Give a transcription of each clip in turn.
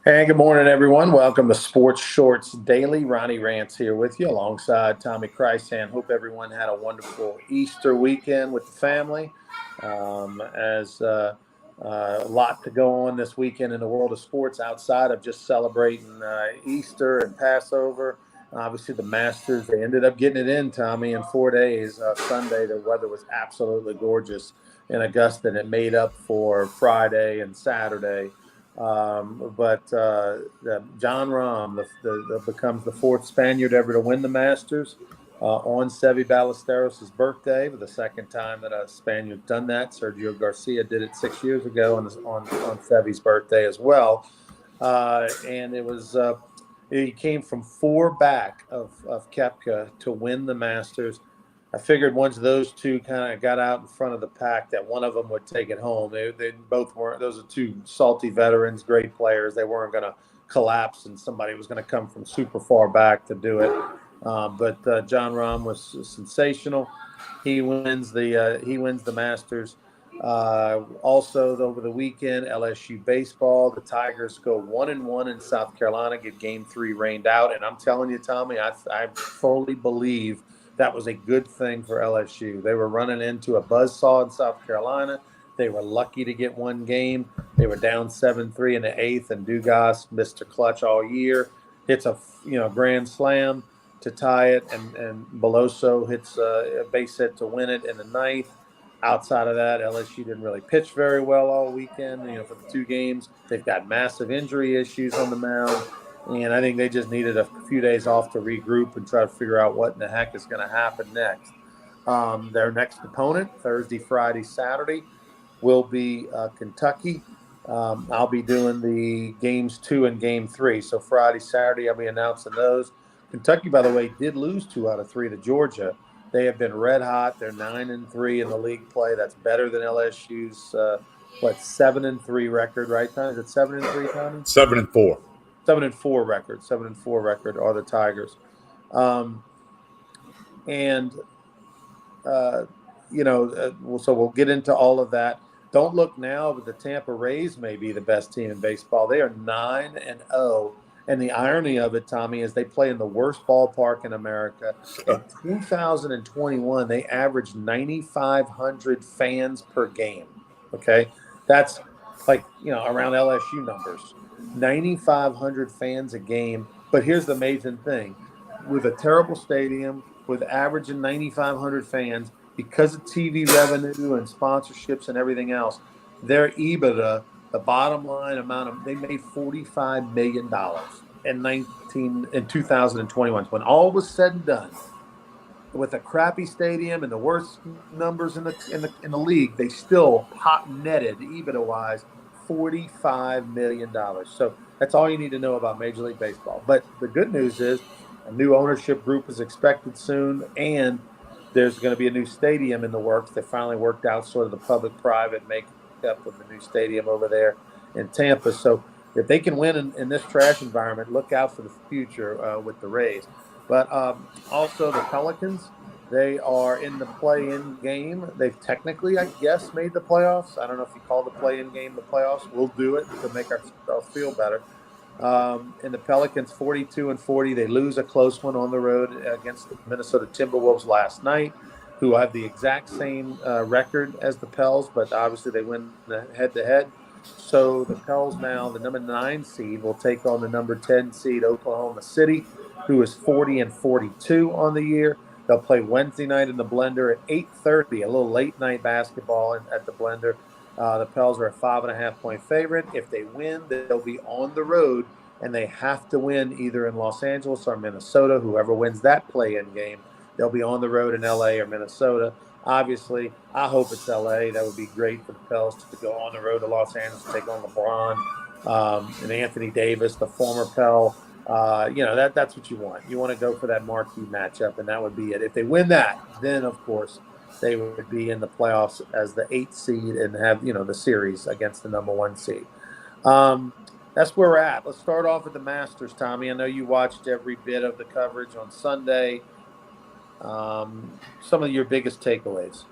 Hey, good morning, everyone. Welcome to Sports Shorts Daily. Ronnie Rance here with you alongside Tommy Chrysan. Hope everyone had a wonderful Easter weekend with the family. As A lot to go on this weekend in the world of sports outside of just celebrating Easter and Passover. Obviously, the Masters, they ended up getting it in, Tommy, in 4 days. Sunday, the weather was absolutely gorgeous in Augusta, and it made up for Friday and Saturday. But John Rahm becomes the fourth Spaniard ever to win the Masters on Seve Ballesteros' birthday, for the second time that a Spaniard done that. Sergio Garcia did it 6 years ago on Seve's birthday as well. And he came from four back of Koepka to win the Masters. I figured once those two kind of got out in front of the pack that one of them would take it home. They both weren't. Those are two salty veterans, great players. They weren't going to collapse and somebody was going to come from super far back to do it. But John Rahm was sensational. He wins the Masters. Also, over the weekend, LSU baseball, the Tigers go 1-1 in South Carolina, get Game 3 rained out. And I'm telling you, Tommy, I fully believe that was a good thing for LSU. They were running into a buzzsaw in South Carolina. They were lucky to get one game. They were down 7-3 in the eighth, and Dugas, Mr. Clutch all year, hits a grand slam to tie it, and Beloso hits a base hit to win it in the ninth. Outside of that, LSU didn't really pitch very well all weekend, for the two games. They've got massive injury issues on the mound. And I think they just needed a few days off to regroup and try to figure out what in the heck is going to happen next. Their next opponent, Thursday, Friday, Saturday, will be Kentucky. I'll be doing the games 2 and game 3. So Friday, Saturday, I'll be announcing those. Kentucky, by the way, did lose 2 out of 3 to Georgia. They have been red hot. They're 9-3 in the league play. That's better than LSU's 7-3 record, right, Tommy? Is it 7-3, Tommy? 7-4. 7-4 record. 7-4 record are the Tigers. So we'll get into all of that. Don't look now, but the Tampa Rays may be the best team in baseball. They are 9-0. And the irony of it, Tommy, is they play in the worst ballpark in America. In 2021, they averaged 9,500 fans per game. Okay? That's around LSU numbers. 9,500 fans a game. But here's the amazing thing. With a terrible stadium, with averaging 9,500 fans, because of TV revenue and sponsorships and everything else, their EBITDA, the bottom line amount they made $45 million in 2021. When all was said and done, with a crappy stadium and the worst numbers in the league, they still netted EBITDA wise $45 million. So that's all you need to know about Major League Baseball. But the good news is a new ownership group is expected soon, and there's going to be a new stadium in the works. They finally worked out sort of the public-private makeup of the new stadium over there in Tampa. So if they can win in this trash environment, look out for the future with the Rays. But also the Pelicans, they are in the play-in game. They've technically, I guess, made the playoffs. I don't know if you call the play-in game the playoffs. We'll do it to make ourselves feel better. And the Pelicans, 42-40. They lose a close one on the road against the Minnesota Timberwolves last night, who have the exact same record as the Pels, but obviously they win the head-to-head. So the Pels now, the number 9 seed, will take on the number 10 seed Oklahoma City, who is 40-42 on the year. They'll play Wednesday night in the Blender at 8:30, a little late-night basketball at the Blender. The Pels are a 5.5-point favorite. If they win, they'll be on the road, and they have to win either in Los Angeles or Minnesota. Whoever wins that play-in game, they'll be on the road in L.A. or Minnesota. Obviously, I hope it's L.A. That would be great for the Pels to go on the road to Los Angeles to take on LeBron and Anthony Davis, the former Pel. That's what you want. You want to go for that marquee matchup, and that would be it. If they win that, then, of course, they would be in the playoffs as the 8th seed and have, the series against the number 1 seed. That's where we're at. Let's start off with the Masters, Tommy. I know you watched every bit of the coverage on Sunday. Some of your biggest takeaways.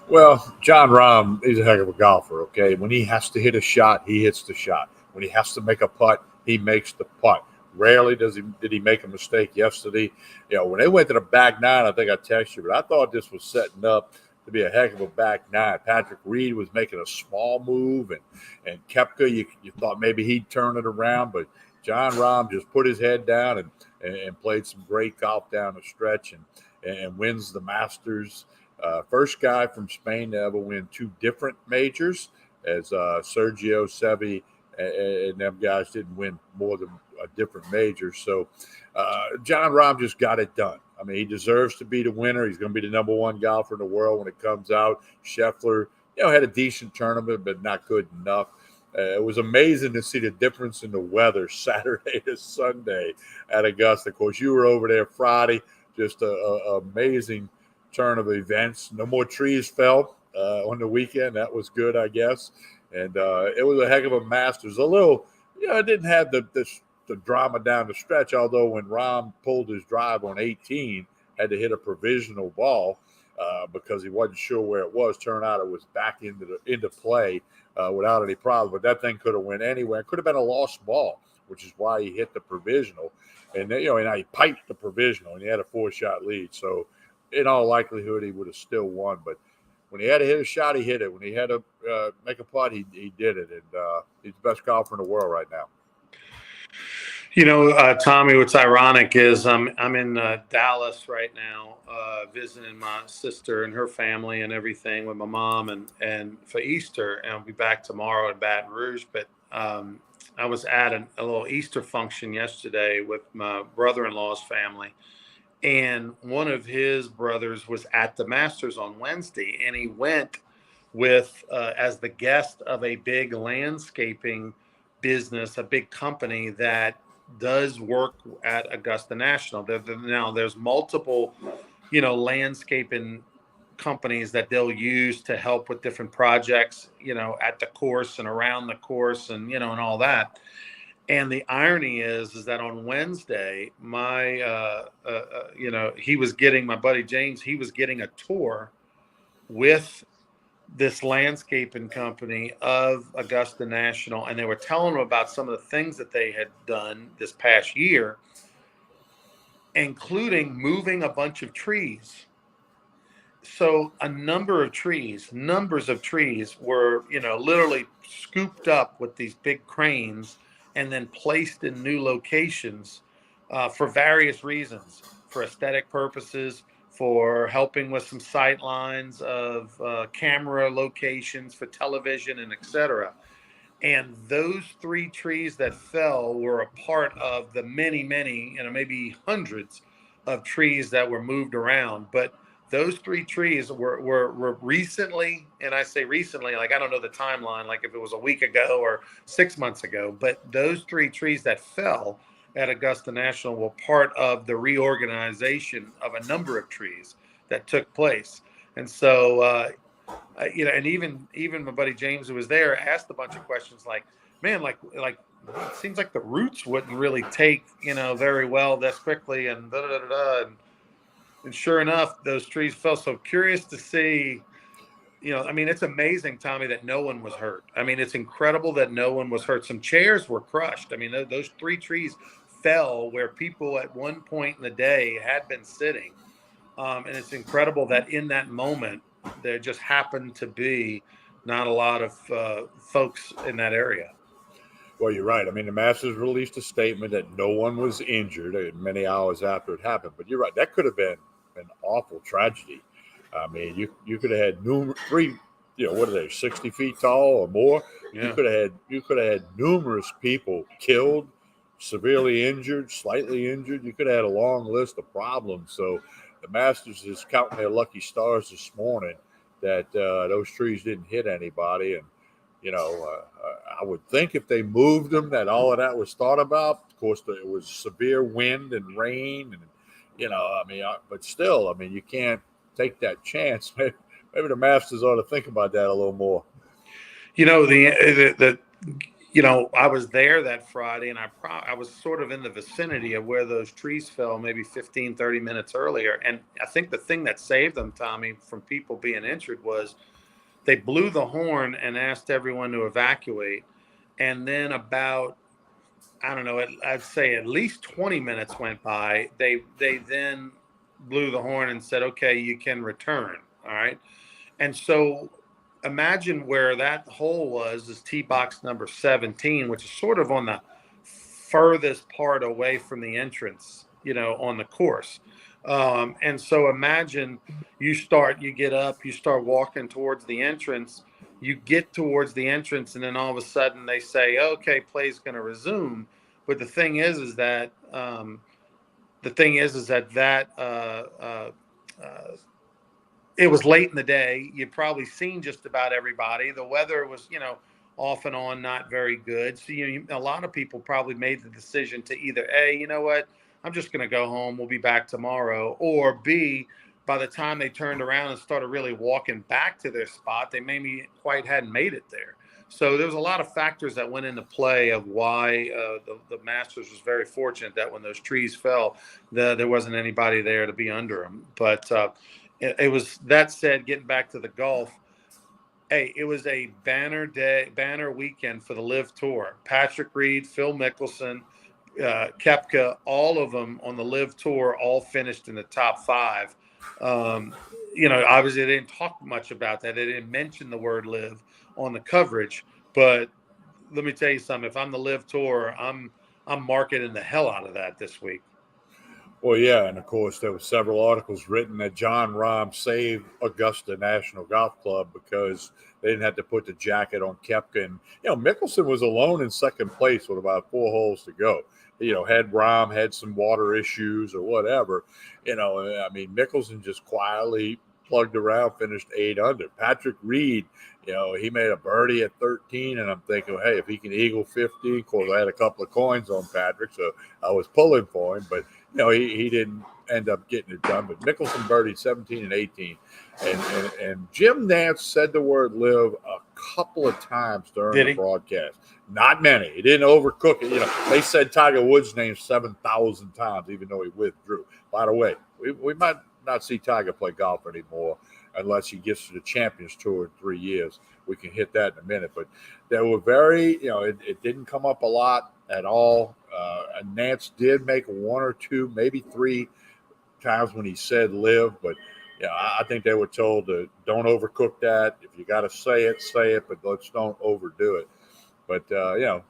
Well, John Rahm is a heck of a golfer, okay? When he has to hit a shot, he hits the shot. When he has to make a putt, he makes the putt. Rarely did he make a mistake yesterday. When they went to the back nine, I think I texted you, but I thought this was setting up to be a heck of a back nine. Patrick Reed was making a small move, and Koepka, you thought maybe he'd turn it around, but Jon Rahm just put his head down and played some great golf down the stretch and wins the Masters. First guy from Spain to ever win two different majors, as Sergio Seve and them guys didn't win more than a different major. So Jon Rahm just got it done. I mean, he deserves to be the winner. He's going to be the number one golfer in the world when it comes out. Scheffler, had a decent tournament, but not good enough. It was amazing to see the difference in the weather Saturday to Sunday at Augusta. Of course, you were over there Friday. Just a amazing turn of events. No more trees fell on the weekend. That was good, I guess. And it was a heck of a Masters. A little, it didn't have the drama down the stretch, although when Rahm pulled his drive on 18, had to hit a provisional ball because he wasn't sure where it was. Turned out it was back into play without any problem. But that thing could have went anywhere. It could have been a lost ball, which is why he hit the provisional. And then, and he piped the provisional, and he had a 4-shot lead. So in all likelihood, he would have still won. But when he had to hit a shot, he hit it. When he had to make a putt, he did it. And he's the best golfer in the world right now. Tommy, what's ironic is I'm in Dallas right now, visiting my sister and her family and everything with my mom and for Easter, and I'll be back tomorrow in Baton Rouge. But I was at a little Easter function yesterday with my brother-in-law's family, and one of his brothers was at the Masters on Wednesday, and he went with as the guest of a big landscaping business, a big company that does work at Augusta National. Now there's multiple, landscaping companies that they'll use to help with different projects, at the course and around the course and, and all that. And the irony is that on Wednesday, my buddy James, he was getting a tour with this landscaping company of Augusta National, and they were telling him about some of the things that they had done this past year, including moving a bunch of trees. So numbers of trees were, literally scooped up with these big cranes and then placed in new locations for various reasons, for aesthetic purposes, for helping with some sight lines of camera locations for television and et cetera. And those 3 trees that fell were a part of the many, maybe hundreds of trees that were moved around. But those 3 trees were recently, and I say recently, like I don't know the timeline, like if it was a week ago or 6 months ago, but those 3 trees that fell at Augusta National were part of the reorganization of a number of trees that took place. And so, and even my buddy James, who was there, asked a bunch of questions like, man, like it seems like the roots wouldn't really take, very well this quickly and and sure enough, those trees fell. So curious to see, it's amazing, Tommy, that no one was hurt. I mean, it's incredible that no one was hurt. Some chairs were crushed. I mean, those 3 trees fell where people at one point in the day had been sitting. And it's incredible that in that moment, there just happened to be not a lot of folks in that area. Well, you're right. I mean, the Masters released a statement that no one was injured many hours after it happened. But you're right. That could have been an awful tragedy. I mean, you could have had 3, what are they, 60 feet tall or more? Yeah. You could have had numerous people killed, severely injured, slightly injured. You could have had a long list of problems. So the Masters is counting their lucky stars this morning that those trees didn't hit anybody. And, I would think if they moved them that all of that was thought about. Of course, it was severe wind and rain and, but still, you can't take that chance. Maybe the Masters ought to think about that a little more. I was there that Friday, and I was sort of in the vicinity of where those trees fell maybe 15, 30 minutes earlier. And I think the thing that saved them, Tommy, from people being injured was they blew the horn and asked everyone to evacuate. And then about I don't know, I'd say at least 20 minutes went by. They then blew the horn and said, okay, you can return. All right. And so imagine where that hole was, is tee box number 17, which is sort of on the furthest part away from the entrance, on the course. And so imagine you get up, you start walking towards the entrance, you get towards the entrance, and then all of a sudden they say, okay, play's going to resume. But the thing is that it was late in the day. You'd probably seen just about everybody. The weather was, off and on, not very good. So, a lot of people probably made the decision to either A, you know what, I'm just going to go home. We'll be back tomorrow. Or B, by the time they turned around and started really walking back to their spot, they maybe quite hadn't made it there. So there was a lot of factors that went into play of why the Masters was very fortunate that when those trees fell, there wasn't anybody there to be under them. But it was, that said, getting back to the golf, hey, it was a banner weekend for the LIV Tour. Patrick Reed, Phil Mickelson, Koepka, all of them on the LIV Tour all finished in the top 5. Obviously they didn't talk much about that. They didn't mention the word LIV on the coverage, but let me tell you something. If I'm the LIV Tour, I'm marketing the hell out of that this week. Well, yeah, and of course there were several articles written that Jon Rahm saved Augusta National Golf Club because they didn't have to put the jacket on Koepka. And, Mickelson was alone in second place with about 4 holes to go. Had Rahm had some water issues or whatever, Mickelson just quietly plugged around, finished 8 under. Patrick Reed, he made a birdie at 13, and I'm thinking, hey, if he can eagle 50, of course I had a couple of coins on Patrick, so I was pulling for him, but he didn't end up getting it done. But Mickelson birdied 17 and 18. And Jim Nantz said the word LIV a couple of times during the broadcast. Not many. He didn't overcook it. They said Tiger Woods' name 7,000 times, even though he withdrew. By the way, we might not see Tiger play golf anymore unless he gets to the Champions Tour in 3 years. We can hit that in a minute. But they were very, it didn't come up a lot at all. Nance did make 1 or 2, maybe 3 times when he said LIV, but I think they were told to don't overcook that. If you got to say it, but let's don't overdo it. But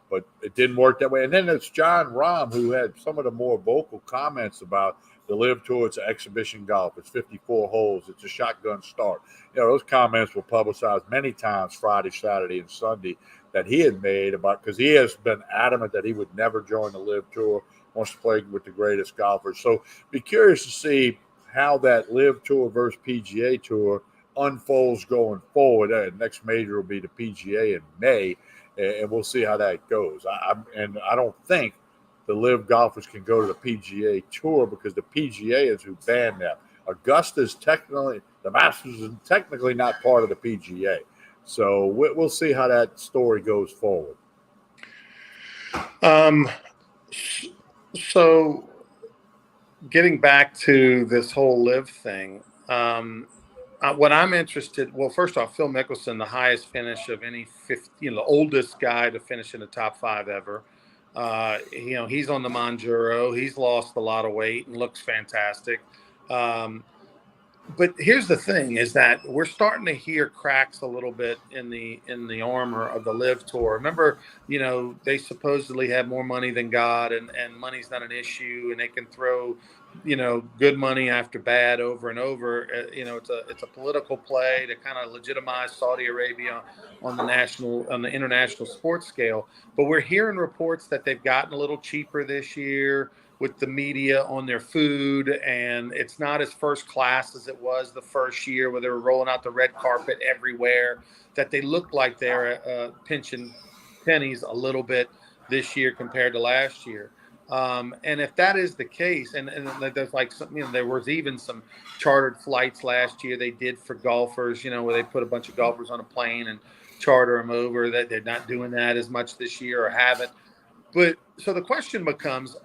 but it didn't work that way. And then it's Jon Rahm who had some of the more vocal comments about the LIV Tour. It's exhibition golf. It's 54 holes. It's a shotgun start. Those comments were publicized many times Friday, Saturday, and Sunday that he had made about, because he has been adamant that he would never join the LIV Tour, wants to play with the greatest golfers. So be curious to see how that LIV Tour versus PGA Tour unfolds going forward. Next major will be the PGA in May, and we'll see how that goes. I don't think the LIV golfers can go to the PGA Tour because the PGA is who banned them. Augusta's technically, the Masters is technically not part of the PGA. So we'll see how that story goes forward. So getting back to this whole LIV thing, what I'm interested, well, first off, Phil Mickelson, the highest finish of any 50, the oldest guy to finish in the top 5 ever. He's on the Monjuro. He's lost a lot of weight and looks fantastic. But here's the thing, is that we're starting to hear cracks a little bit in the armor of the LIV Tour. Remember, they supposedly have more money than God, and money's not an issue, and they can throw, good money after bad over and over. It's a political play to kind of legitimize Saudi Arabia on the international sports scale. But we're hearing reports that they've gotten a little cheaper this year with the media on their food, and it's not as first class as it was the first year where they were rolling out the red carpet everywhere, that they look like they're pinching pennies a little bit this year compared to last year. And if that is the case, and there's like some, there was even some chartered flights last year they did for golfers, where they put a bunch of golfers on a plane and charter them over, that they're not doing that as much this year or haven't. But so the question becomes,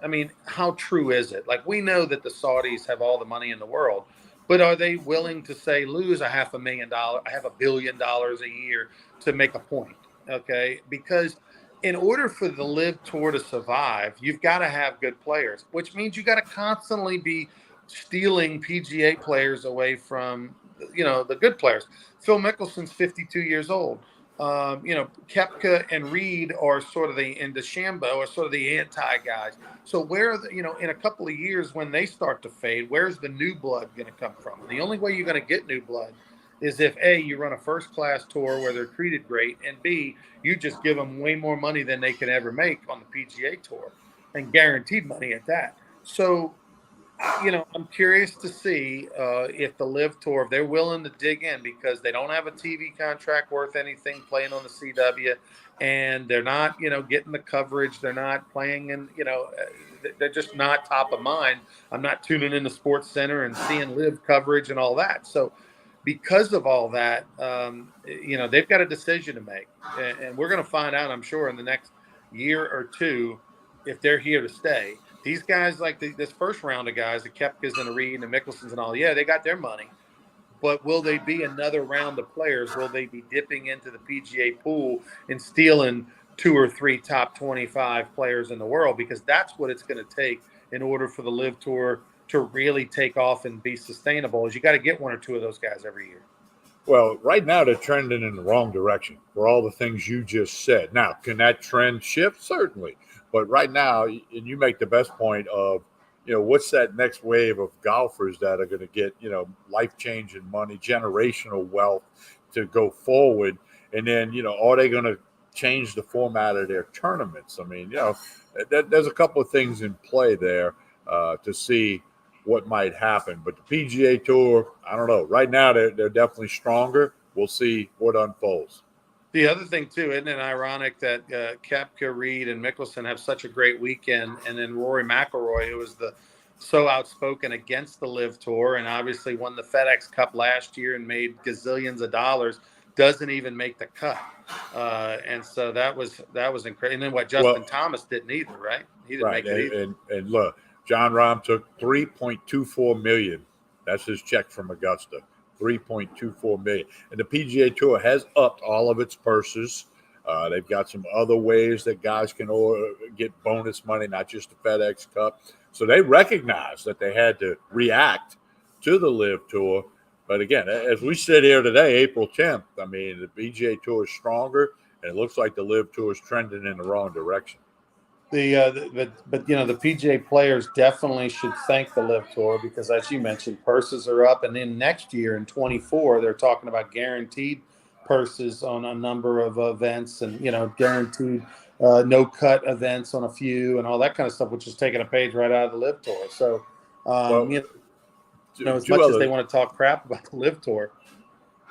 how true is it? Like, we know that the Saudis have all the money in the world, but are they willing to say, lose $500,000, $500 million a year to make a point? Okay. Because in order for the Live Tour to survive, you've got to have good players, which means you got to constantly be stealing PGA players away from, the good players. Phil Mickelson's 52 years old. Koepka and Reed are sort of and DeChambeau are sort of the anti guys. So where are in a couple of years when they start to fade, where's the new blood going to come from? And the only way you're going to get new blood is if A, you run a first-class tour where they're treated great, and B, you just give them way more money than they can ever make on the PGA Tour, and guaranteed money at that. So, I'm curious to see if the Live Tour, if they're willing to dig in, because they don't have a TV contract worth anything playing on the CW, and they're not, getting the coverage. They're not playing in, they're just not top of mind. I'm not tuning into Sports Center and seeing Live coverage and all that. So, because of all that, they've got a decision to make, and we're going to find out, I'm sure, in the next year or two if they're here to stay. These guys, like this first round of guys, the Koepkas and the Reed and the Mickelsons and all, yeah, they got their money. But will they be another round of players? Will they be dipping into the PGA pool and stealing 2 or 3 top 25 players in the world? Because that's what it's going to take in order for the Live Tour to really take off and be sustainable, is you got to get 1 or 2 of those guys every year. Well, right now they're trending in the wrong direction for all the things you just said. Now, can that trend shift? Certainly. But right now, and you make the best point of, what's that next wave of golfers that are going to get, life-changing money, generational wealth to go forward? And then, are they going to change the format of their tournaments? I mean, there's a couple of things in play there to see what might happen. But the PGA Tour, I don't know. Right now, they're definitely stronger. We'll see what unfolds. The other thing, too, isn't it ironic that Koepka, Reed, and Mickelson have such a great weekend, and then Rory McIlroy, who was so outspoken against the Live Tour and obviously won the FedEx Cup last year and made gazillions of dollars, doesn't even make the cut. And so that was incredible. And then what Justin Thomas didn't either, right? He didn't make it either. And look, Jon Rahm took $3.24 million. That's his check from Augusta. $3.24 million. And the PGA Tour has upped all of its purses. They've got some other ways that guys can get bonus money, not just the FedEx Cup. So they recognize that they had to react to the Live Tour. But again, as we sit here today, April 10th, I mean, the PGA Tour is stronger, and it looks like the Live Tour is trending in the wrong direction. But the PGA players definitely should thank the Live Tour, because, as you mentioned, purses are up, and then next year in 24 they're talking about guaranteed purses on a number of events, and guaranteed no cut events on a few, and all that kind of stuff, which is taking a page right out of the Live Tour. So as much as they want to talk crap about the Live Tour.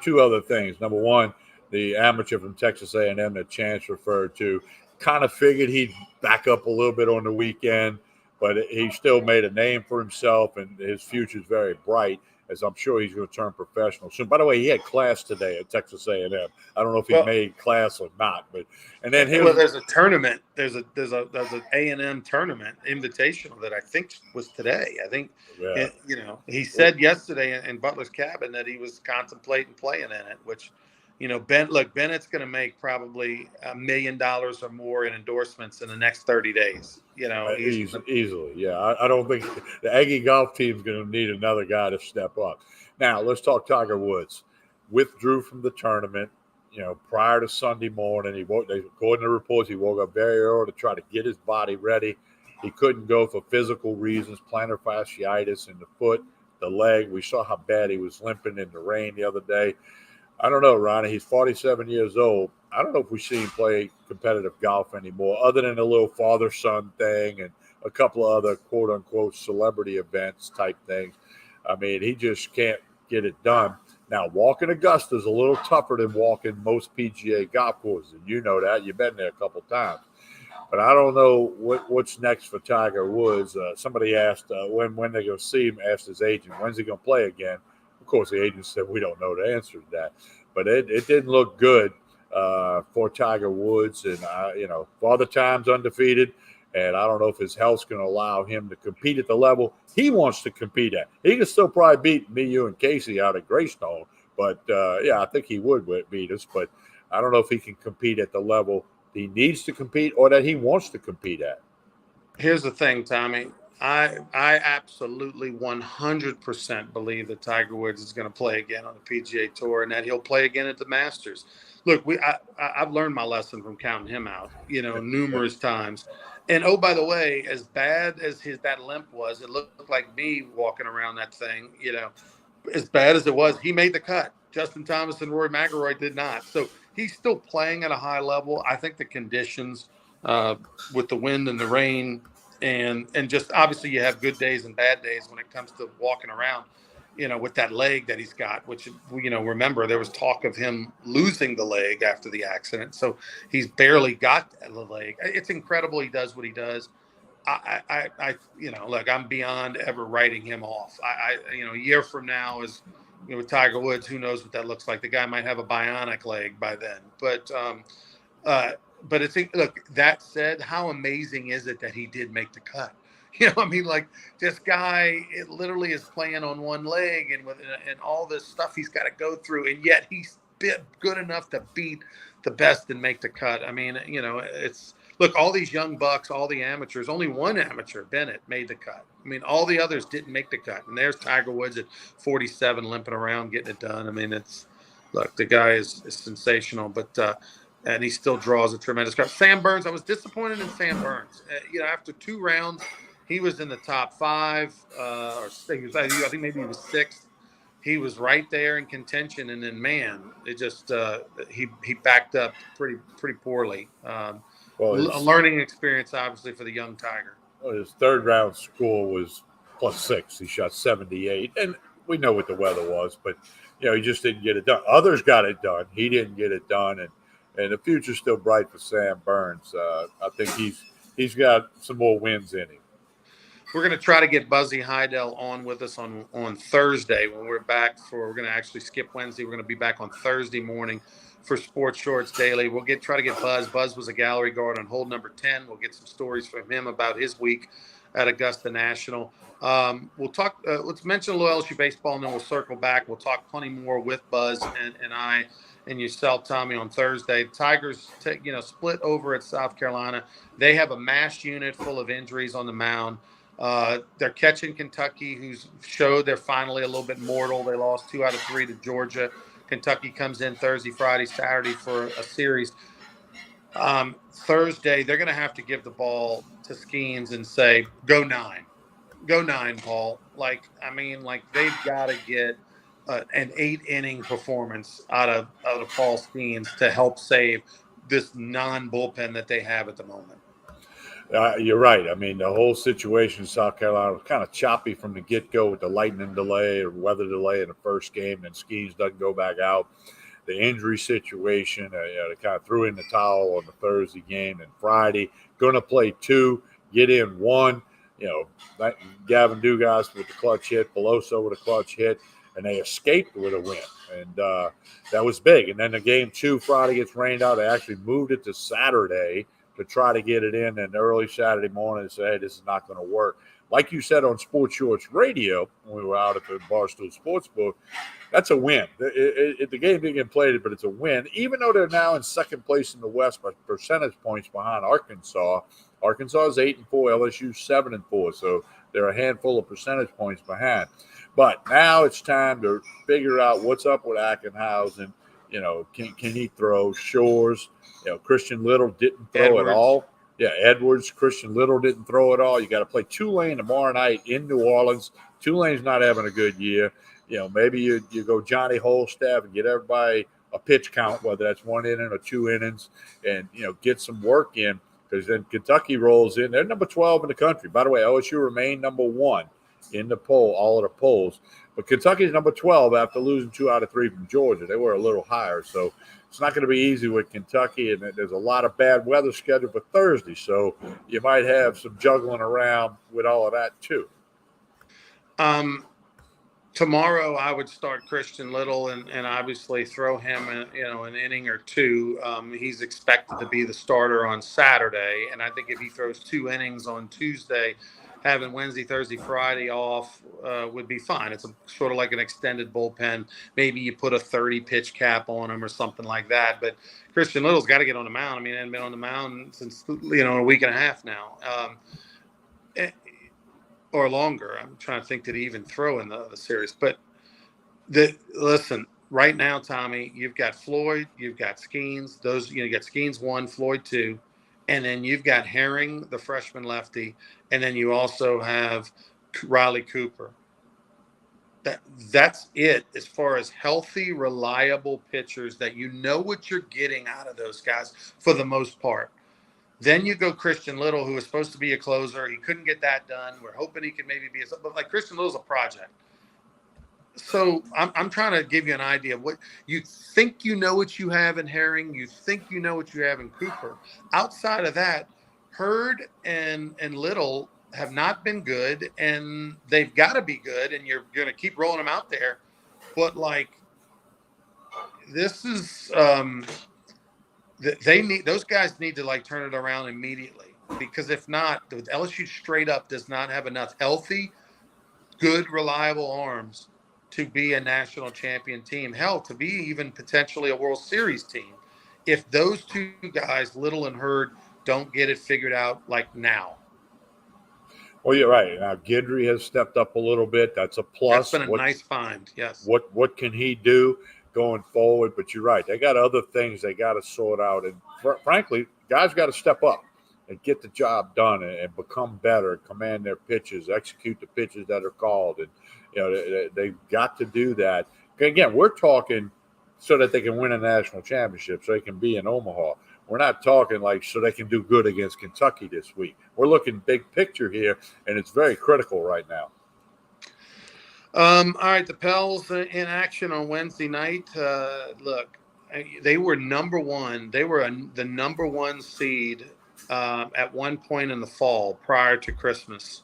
2 other things. Number one, the amateur from Texas A&M that Chance referred to, kind of figured he'd back up a little bit on the weekend, but he still made a name for himself, and his future is very bright, as I'm sure he's going to turn professional soon. By the way, he had class today at Texas A&M. I don't know if he made class or not, but there's a tournament. There's an A&M tournament invitational that I think was today. I think he said yesterday in Butler's cabin that he was contemplating playing in it, which. Bennett's going to make probably $1 million or more in endorsements in the next 30 days. Easily. Yeah. I don't think the Aggie golf team is going to need another guy to step up. Now, let's talk Tiger Woods. Withdrew from the tournament, prior to Sunday morning. According to reports, he woke up very early to try to get his body ready. He couldn't go for physical reasons, plantar fasciitis in the foot, the leg. We saw how bad he was limping in the rain the other day. I don't know, Ronnie. He's 47 years old. I don't know if we see him play competitive golf anymore, other than a little father-son thing and a couple of other quote-unquote celebrity events type things. I mean, he just can't get it done. Now, walking Augusta is a little tougher than walking most PGA golf courses, and you know that. You've been there a couple of times. But I don't know what's next for Tiger Woods. Somebody asked when they're going to see him, asked his agent, when's he going to play again? Of course, the agent said, we don't know the answer to that. But it didn't look good for Tiger Woods. And, Father Time's undefeated. And I don't know if his health's going to allow him to compete at the level he wants to compete at. He can still probably beat me, you, and Casey out at Greystone. But, I think he would beat us. But I don't know if he can compete at the level he needs to compete or that he wants to compete at. Here's the thing, Tommy. I absolutely 100% believe that Tiger Woods is going to play again on the PGA Tour and that he'll play again at the Masters. Look, I've learned my lesson from counting him out, numerous times. And oh, by the way, as bad as that limp was, it looked like me walking around that thing. As bad as it was, he made the cut. Justin Thomas and Rory McIlroy did not. So he's still playing at a high level. I think the conditions with the wind and the rain and just obviously you have good days and bad days when it comes to walking around, with that leg that he's got, which, remember there was talk of him losing the leg after the accident. So he's barely got the leg. It's incredible he does what he does. Look, I'm beyond ever writing him off. A year from now is, with Tiger Woods, who knows what that looks like? The guy might have a bionic leg by then. But look, that said, how amazing is it that he did make the cut? This guy, it literally is playing on one leg and all this stuff he's got to go through. And yet he's good enough to beat the best and make the cut. Look, all these young bucks, all the amateurs, only one amateur, Bennett, made the cut. All the others didn't make the cut. And there's Tiger Woods at 47 limping around, getting it done. Look, the guy is sensational, and he still draws a tremendous crowd. Sam Burns, I was disappointed in Sam Burns. After 2 rounds, he was in the top 5, or 6. I think maybe he was 6th. He was right there in contention, and then, man, it just he backed up pretty poorly. A learning experience, obviously, for the young Tiger. Well, his 3rd round score was +6. He shot 78, and we know what the weather was, but he just didn't get it done. Others got it done. He didn't get it done, and the future's still bright for Sam Burns. I think he's got some more wins in him. We're going to try to get Buzzy Heidel on with us on Thursday when we're back. We're going to actually skip Wednesday. We're going to be back on Thursday morning for Sports Shorts Daily. We'll try to get Buzz. Buzz was a gallery guard on hole number 10. We'll get some stories from him about his week at Augusta National. We'll talk. Let's mention a little LSU baseball, and then we'll circle back. We'll talk plenty more with Buzz and I and yourself, Tommy, on Thursday. Tigers, split over at South Carolina. They have a mass unit full of injuries on the mound. They're catching Kentucky, who's showed they're finally a little bit mortal. They lost 2 out of 3 to Georgia. Kentucky comes in Thursday, Friday, Saturday for a series. Thursday, they're going to have to give the ball to Skeens and say, go 9. Go 9, Paul. They've got to get an 8-inning performance out of Paul Skeens to help save this non-bullpen that they have at the moment. You're right. The whole situation in South Carolina was kind of choppy from the get-go with the lightning delay or weather delay in the first game, and Skeens doesn't go back out. The injury situation, they kind of threw in the towel on the Thursday game, and Friday going to play 2, get in 1. Gavin Dugas with the clutch hit, Peloso with a clutch hit, and they escaped with a win, and that was big. And then the game 2 Friday gets rained out. They actually moved it to Saturday to try to get it in, and early Saturday morning and say, hey, this is not going to work. Like you said on Sports Shorts Radio when we were out at the Barstool Sportsbook, that's a win. The game didn't get played, but it's a win. Even though they're now in second place in the West by percentage points behind Arkansas. Arkansas is 8-4, LSU 7-4, so they're a handful of percentage points behind. But now it's time to figure out what's up with Ackenhausen. Can he throw? Shores. Christian Little didn't throw at all. Yeah, Edwards, Christian Little didn't throw at all. You got to play Tulane tomorrow night in New Orleans. Tulane's not having a good year. Maybe you go Johnny Holstaff and get everybody a pitch count, whether that's 1 inning or 2 innings, and get some work in, because then Kentucky rolls in. They're number 12 in the country. By the way, LSU remained number 1 in the poll, all of the polls. But Kentucky's number 12 after losing 2 out of 3 from Georgia. They were a little higher, so it's not going to be easy with Kentucky, and there's a lot of bad weather scheduled for Thursday, so you might have some juggling around with all of that too. Tomorrow I would start Christian Little and obviously throw him an inning or 2. He's expected to be the starter on Saturday, and I think if he throws 2 innings on Tuesday, having Wednesday, Thursday, Friday off would be fine. It's sort of like an extended bullpen. Maybe you put a 30 pitch cap on him or something like that. But Christian Little's got to get on the mound. I mean, he hasn't been on the mound since a week and a half now, or longer. I'm trying to think, did he even throw in the series? But listen. Right now, Tommy, you've got Floyd, you've got Skeens. You got Skeens 1, Floyd 2, and then you've got Herring, the freshman lefty, and then you also have Riley Cooper. That's it as far as healthy, reliable pitchers that you know what you're getting out of those guys for the most part. Then you go Christian Little, who was supposed to be a closer. He couldn't get that done. We're hoping he could maybe be but like Christian Little's a project. So I'm trying to give you an idea of what you think you know what you have in Herring. You think you know what you have in Cooper. Outside of that, Hurd and Little have not been good, and they've got to be good, and you're going to keep rolling them out there. But, like, this is those guys need to, like, turn it around immediately, because if not, LSU straight up does not have enough healthy, good, reliable arms to be a national champion team, hell, to be even potentially a World Series team. If those two guys, Little and Hurd, don't get it figured out like now. Well, you're right. Now Guidry has stepped up a little bit. That's a plus. That's been a nice find, yes. What can he do going forward? But you're right. They got other things they got to sort out. And frankly, guys got to step up and get the job done and become better, command their pitches, execute the pitches that are called. And, they've got to do that. Again, we're talking so that they can win a national championship, so they can be in Omaha. We're not talking like so they can do good against Kentucky this week. We're looking big picture here, and it's very critical right now. All right, the Pels in action on Wednesday night. Look, they were number one. They were the number one seed at one point in the fall prior to Christmas.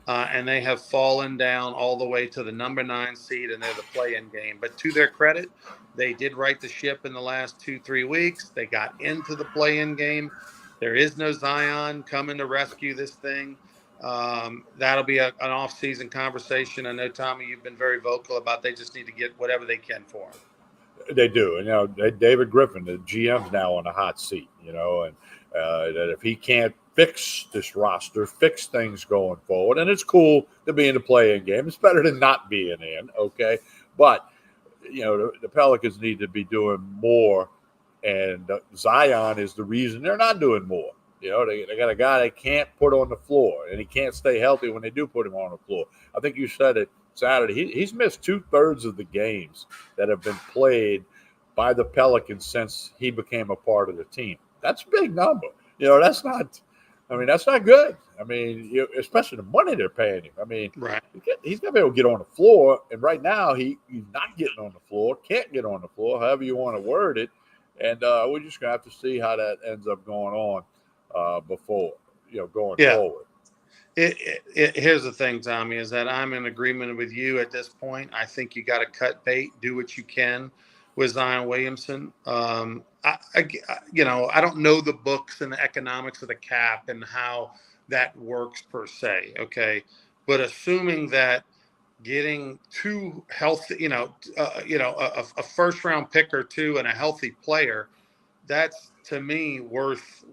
And they have fallen down all the way to the number 9 seed, and they're the play-in game. But to their credit, they did right the ship in the last 2-3 weeks. They got into the play-in game. There is no Zion coming to rescue this thing. That'll be an off-season conversation. I know, Tommy, you've been very vocal about they just need to get whatever they can for him. They do. And, David Griffin, the GM's now on the hot seat, and that if he can't fix this roster, fix things going forward. And it's cool to be in the play-in game. It's better than not being in, okay? But, the Pelicans need to be doing more, and Zion is the reason they're not doing more. They got a guy they can't put on the floor, and he can't stay healthy when they do put him on the floor. I think you said it Saturday. He's missed 2/3 of the games that have been played by the Pelicans since he became a part of the team. That's a big number. That's not good. I mean, especially the money they're paying him. I mean, right. He's got to be able to get on the floor. And right now, he's not getting on the floor, can't get on the floor, however you want to word it. And we're just going to have to see how that ends up going on going forward. Here's the thing, Tommy, is that I'm in agreement with you at this point. I think you got to cut bait, do what you can with Zion Williamson. I don't know the books and the economics of the cap and how that works per se. Okay. But assuming that getting two healthy, a first round pick or two and a healthy player, that's to me worth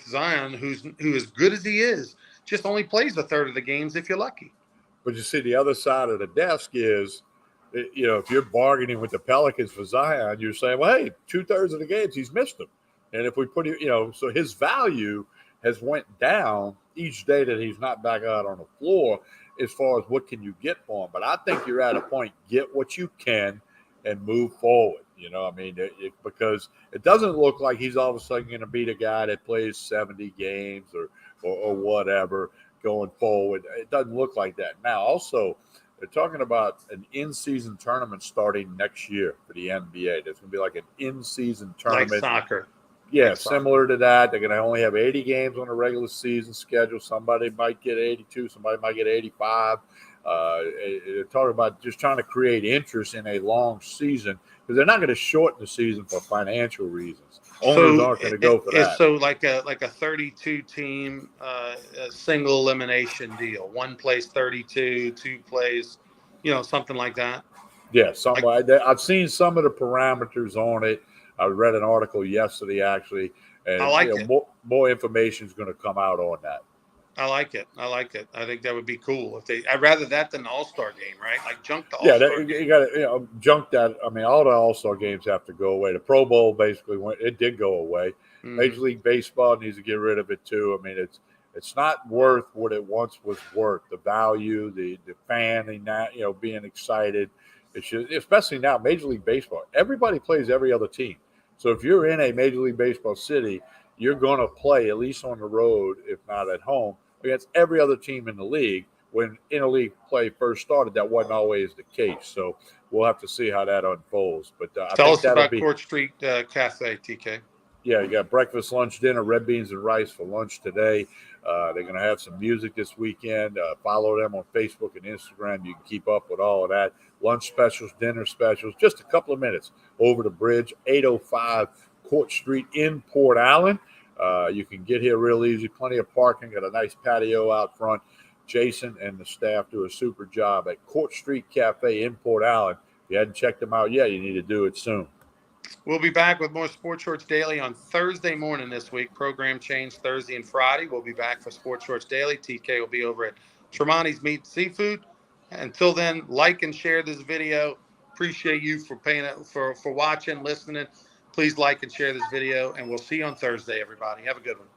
Zion, who as good as he is, just only plays a third of the games if you're lucky. But you see, the other side of the desk is, if you're bargaining with the Pelicans for Zion, you're saying, well, hey, 2/3 of the games he's missed them. And if we put him, so his value has went down each day that he's not back out on the floor as far as what can you get for him. But I think you're at a point, get what you can and move forward. Because it doesn't look like he's all of a sudden going to be the guy that plays 70 games or whatever going forward. It doesn't look like that. Now, also, they're talking about an in-season tournament starting next year for the NBA. There's going to be like an in-season tournament. Like soccer. Yeah, similar to that. They're going to only have 80 games on a regular season schedule. Somebody might get 82. Somebody might get 85. They're talking about just trying to create interest in a long season because they're not going to shorten the season for financial reasons. Owners aren't going to go for it's that. so like a 32 team a single elimination deal. One plays 32, two plays, something like that. Yeah, Like, I've seen some of the parameters on it. I read an article yesterday actually, I and like it. more information is going to come out on that. I like it. I think that would be cool I'd rather that than the All-Star game, right? Like junk the Yeah, All-Star game. you got to junk that. I mean, all the All-Star games have to go away. The Pro Bowl basically went. It did go away. Mm-hmm. Major League Baseball needs to get rid of it too. I mean, it's not worth what it once was worth. The value, the fan, and that being excited. It should, especially now, Major League Baseball. Everybody plays every other team. So if you're in a Major League Baseball city, you're going to play at least on the road, if not at home, against every other team in the league. When interleague play first started, that wasn't always the case. So we'll have to see how that unfolds. But I Tell think us that'll about be Court Street Cafe, TK. Yeah, you got breakfast, lunch, dinner, red beans and rice for lunch today. They're going to have some music this weekend. Follow them on Facebook and Instagram. You can keep up with all of that. Lunch specials, dinner specials, just a couple of minutes over the bridge, 805 Court Street in Port Allen. You can get here real easy. Plenty of parking. Got a nice patio out front. Jason and the staff do a super job at Court Street Cafe in Port Allen. If you hadn't checked them out yet, you need to do it soon. We'll be back with more Sports Shorts Daily on Thursday morning this week. Program change Thursday and Friday. We'll be back for Sports Shorts Daily. TK will be over at Tremonti's Meat and Seafood. Until then, like and share this video. Appreciate you for watching, listening. Please like and share this video, and we'll see you on Thursday, everybody. Have a good one.